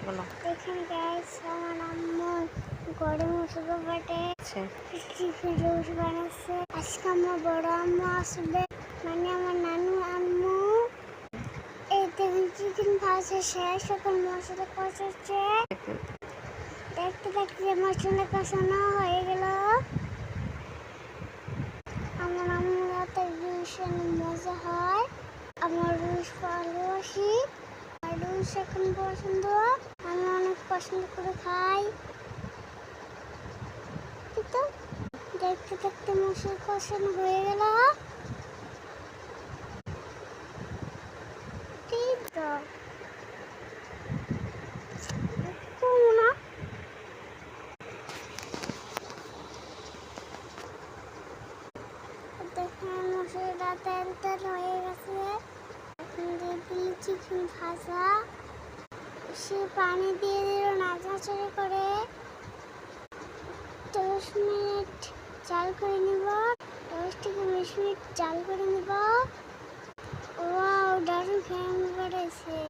বলো। দেখেন গাইস, আমার আম্মু গরম মশলা বাটে চিকেন রোস্ট বানাচ্ছে। আজকে আমার বড় আম্মু আসবে, মানে আমার নানু আম্মু। এই দেখেন চিকেন ভাজা শেষ, এখন মশলা কষাচ্ছে। দেখতে দেখতে মশলা কষানো হয়ে গেল। আমার আম্মুর হাতের ভীষণ মজা হয়। আমার রুশ ভালোবাসি, আর রুশ এখন পছন্দ, আমি অনেক পছন্দ করে খাই। তো দেখতে দেখতে মশলা কষানো হয়ে গেল। দেখেন মশলাটা তেল তেল হয়ে গেছে। এখন দিয়ে দিল চিকেন ভাজা, সে পানি দিয়ে দিল নাড়াচাড়া করে 10 মিনিট জাল করে নিব। 10 থেকে 20 মিনিট জাল করে নিব।